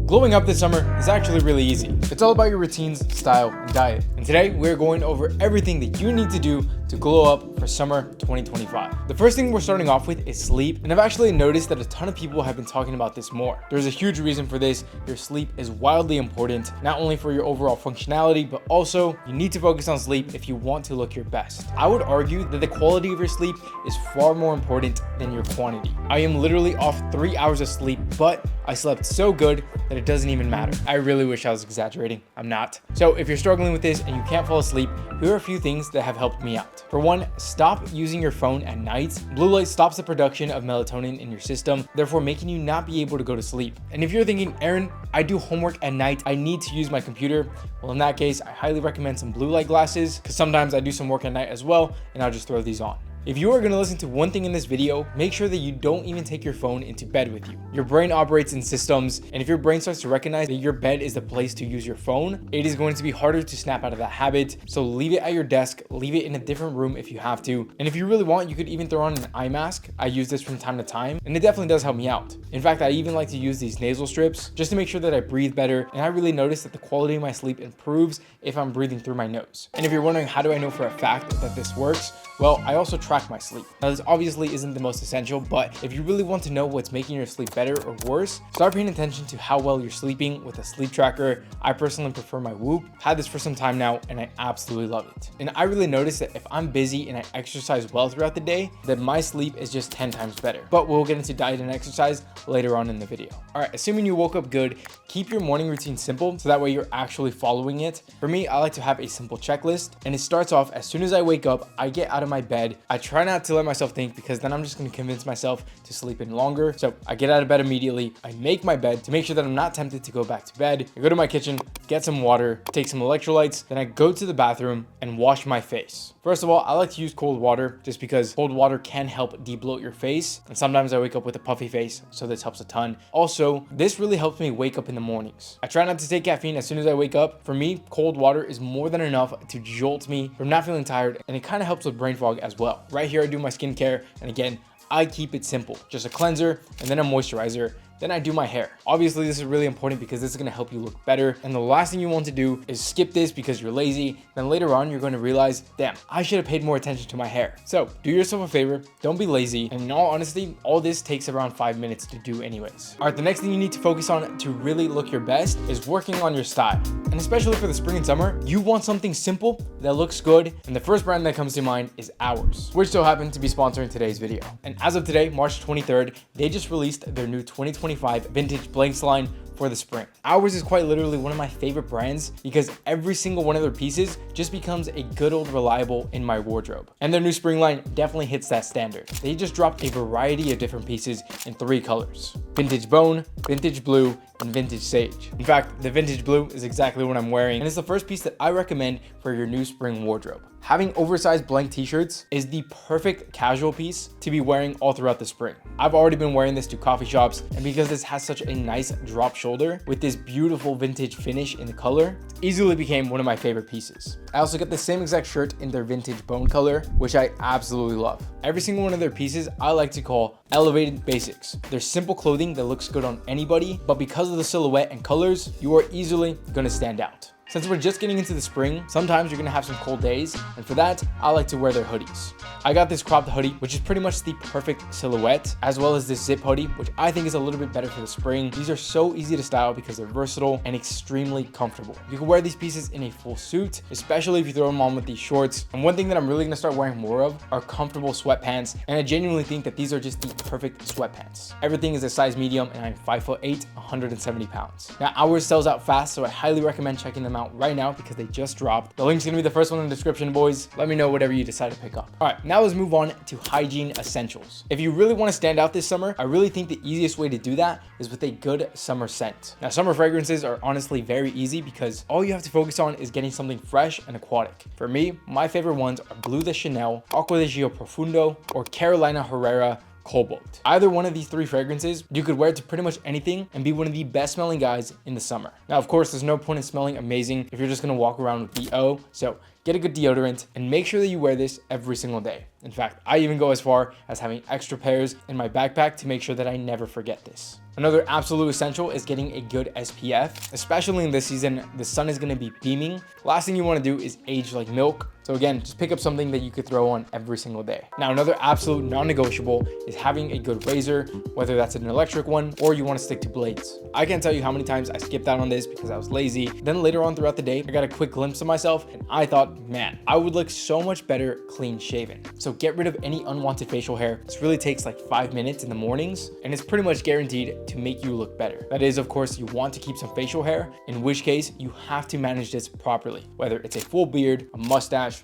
Glowing up this summer is actually really easy. It's all about your routines, style, and diet. And today we're going over everything that you need to do to glow up for summer 2025. The first thing we're starting off with is sleep. And I've actually noticed that a ton of people have been talking about this more. There's a huge reason for this. Your sleep is wildly important, not only for your overall functionality, but also you need to focus on sleep if you want to look your best. I would argue that the quality of your sleep is far more important than your quantity. I am literally off 3 hours of sleep, but I slept so good that it doesn't even matter. I really wish I was exaggerating. I'm not. So if you're struggling with this and you can't fall asleep, here are a few things that have helped me out. For one, stop using your phone at night. Blue light stops the production of melatonin in your system, therefore making you not be able to go to sleep. And if you're thinking, Aaron, I do homework at night, I need to use my computer. Well, in that case, I highly recommend some blue light glasses because sometimes I do some work at night as well, and I'll just throw these on. If you are going to listen to one thing in this video, make sure that you don't even take your phone into bed with you. Your brain operates in systems, and if your brain starts to recognize that your bed is the place to use your phone, it is going to be harder to snap out of that habit. So leave it at your desk, leave it in a different room if you have to. And if you really want, you could even throw on an eye mask. I use this from time to time, and it definitely does help me out. In fact, I even like to use these nasal strips just to make sure that I breathe better. And I really notice that the quality of my sleep improves if I'm breathing through my nose. And if you're wondering, how do I know for a fact that this works? Well, I also track my sleep. Now, this obviously isn't the most essential, but if you really want to know what's making your sleep better or worse, start paying attention to how well you're sleeping with a sleep tracker. I personally prefer my Whoop. Had this for some time now, and I absolutely love it. And I really notice that if I'm busy and I exercise well throughout the day, then my sleep is just 10 times better. But we'll get into diet and exercise later on in the video. All right, assuming you woke up good, keep your morning routine simple so that way you're actually following it. For me, I like to have a simple checklist, and it starts off as soon as I wake up, I get out of my bed. I try not to let myself think because then I'm just going to convince myself to sleep in longer. So I get out of bed immediately. I make my bed to make sure that I'm not tempted to go back to bed. I go to my kitchen, get some water, take some electrolytes. Then I go to the bathroom and wash my face. First of all, I like to use cold water just because cold water can help de-bloat your face. And sometimes I wake up with a puffy face, so this helps a ton. Also, this really helps me wake up in the mornings. I try not to take caffeine as soon as I wake up. For me, cold water is more than enough to jolt me from not feeling tired, and it kind of helps with brain fog as well. Right here, I do my skincare, and again, I keep it simple. Just a cleanser and then a moisturizer. Then I do my hair. Obviously, this is really important because this is gonna help you look better. And the last thing you want to do is skip this because you're lazy. Then later on, you're gonna realize, damn, I should have paid more attention to my hair. So do yourself a favor, don't be lazy. And in all honesty, all this takes around 5 minutes to do anyways. All right, the next thing you need to focus on to really look your best is working on your style. And especially for the spring and summer, you want something simple that looks good. And the first brand that comes to mind is Ours, which so happened to be sponsoring today's video. And as of today, March 23rd, they just released their new 2025 vintage blanks line for the spring. Ours is quite literally one of my favorite brands because every single one of their pieces just becomes a good old reliable in my wardrobe. And their new spring line definitely hits that standard. They just dropped a variety of different pieces in 3 colors: vintage bone, vintage blue, and vintage sage. In fact, the vintage blue is exactly what I'm wearing, and it's the first piece that I recommend for your new spring wardrobe. Having oversized blank t-shirts is the perfect casual piece to be wearing all throughout the spring. I've already been wearing this to coffee shops, and because this has such a nice drop shoulder with this beautiful vintage finish in the color, it easily became one of my favorite pieces. I also got the same exact shirt in their vintage bone color, which I absolutely love. Every single one of their pieces I like to call elevated basics. They're simple clothing that looks good on anybody, but because of the silhouette and colors, you are easily gonna stand out. Since we're just getting into the spring, sometimes you're gonna have some cold days, and for that, I like to wear their hoodies. I got this cropped hoodie, which is pretty much the perfect silhouette, as well as this zip hoodie, which I think is a little bit better for the spring. These are so easy to style because they're versatile and extremely comfortable. You can wear these pieces in a full suit, especially if you throw them on with these shorts. And one thing that I'm really gonna start wearing more of are comfortable sweatpants, and I genuinely think that these are just the perfect sweatpants. Everything is a size medium, and I'm 5'8", 170 pounds. Now, Ours sells out fast, so I highly recommend checking them out right now because they just dropped. The link's gonna be the first one in the description, boys. Let me know whatever you decide to pick up. All right, now let's move on to hygiene essentials. If you really want to stand out this summer, I really think the easiest way to do that is with a good summer scent. Now, summer fragrances are honestly very easy because all you have to focus on is getting something fresh and aquatic. For me, my favorite ones are Blue de Chanel, Aqua de Gio Profundo, or Carolina Herrera Cobalt. Either one of these 3 fragrances, you could wear it to pretty much anything and be one of the best smelling guys in the summer. Now, of course, there's no point in smelling amazing if you're just gonna walk around with BO, so get a good deodorant, and make sure that you wear this every single day. In fact, I even go as far as having extra pairs in my backpack to make sure that I never forget this. Another absolute essential is getting a good SPF, especially in this season. The sun is going to be beaming. Last thing you want to do is age like milk. So again, just pick up something that you could throw on every single day. Now, another absolute non-negotiable is having a good razor, whether that's an electric one or you want to stick to blades. I can't tell you how many times I skipped out on this because I was lazy. Then later on throughout the day, I got a quick glimpse of myself and I thought, man, I would look so much better clean shaven. So get rid of any unwanted facial hair. This really takes like 5 minutes in the mornings and it's pretty much guaranteed to make you look better. That is, of course, you want to keep some facial hair, in which case you have to manage this properly, whether it's a full beard, a mustache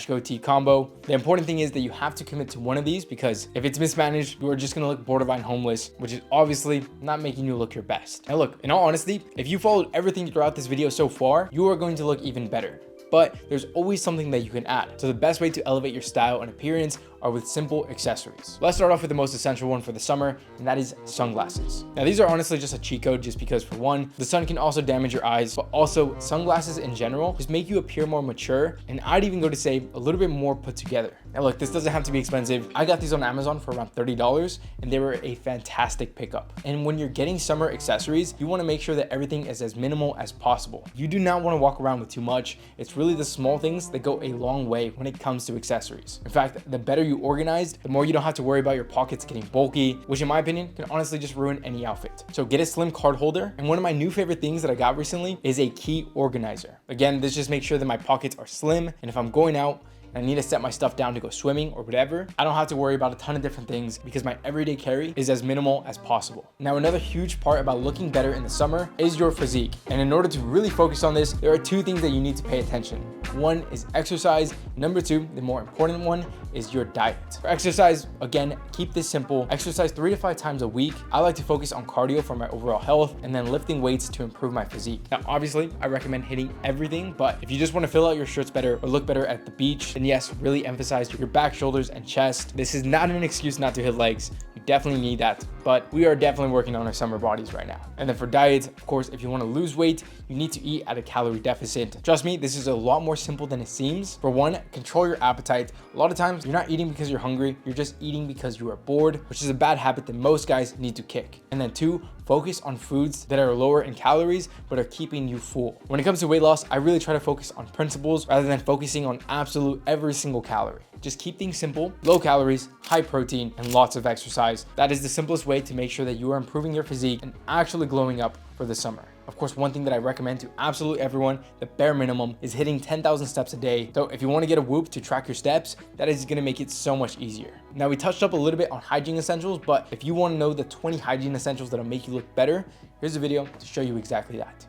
goatee combo. The important thing is that you have to commit to one of these, because if it's mismanaged, you are just going to look borderline homeless, which is obviously not making you look your best. Now look, in all honesty, if you followed everything throughout this video so far, you are going to look even better. But there's always something that you can add. So the best way to elevate your style and appearance are with simple accessories. Let's start off with the most essential one for the summer, and that is sunglasses. Now these are honestly just a cheat code, just because for one, the sun can also damage your eyes, but also sunglasses in general just make you appear more mature, and I'd even go to say a little bit more put together. Now look, this doesn't have to be expensive. I got these on Amazon for around $30 and they were a fantastic pickup. And when you're getting summer accessories, you want to make sure that everything is as minimal as possible. You do not want to walk around with too much. It's really the small things that go a long way when it comes to accessories. In fact, the better you organized, the more you don't have to worry about your pockets getting bulky, which in my opinion can honestly just ruin any outfit. So get a slim card holder, and one of my new favorite things that I got recently is a key organizer. Again, this just makes sure that my pockets are slim, and if I'm going out and I need to set my stuff down to go swimming or whatever, I don't have to worry about a ton of different things because my everyday carry is as minimal as possible. Now, another huge part about looking better in the summer is your physique. And in order to really focus on this, there are two things that you need to pay attention. One is exercise. Number two, the more important one, is your diet. For exercise, again, keep this simple. Exercise 3 to 5 times a week. I like to focus on cardio for my overall health and then lifting weights to improve my physique. Now, obviously, I recommend hitting everything, but if you just want to fill out your shirts better or look better at the beach, then yes, really emphasize your back, shoulders, and chest. This is not an excuse not to hit legs. You definitely need that, but we are definitely working on our summer bodies right now. And then for diet, of course, if you want to lose weight, you need to eat at a calorie deficit. Trust me, this is a lot more simple than it seems. For one, control your appetite. A lot of times you're not eating because you're hungry, you're just eating because you are bored, which is a bad habit that most guys need to kick. And then two, focus on foods that are lower in calories but are keeping you full. When it comes to weight loss, I really try to focus on principles rather than focusing on absolute every single calorie. Just keep things simple, low calories, high protein, and lots of exercise. That is the simplest way to make sure that you are improving your physique and actually glowing up for the summer. Of course, one thing that I recommend to absolutely everyone, the bare minimum, is hitting 10,000 steps a day. So if you want to get a Whoop to track your steps, that is going to make it so much easier. Now, we touched up a little bit on hygiene essentials, but if you want to know the 20 hygiene essentials that'll make you look better, here's a video to show you exactly that.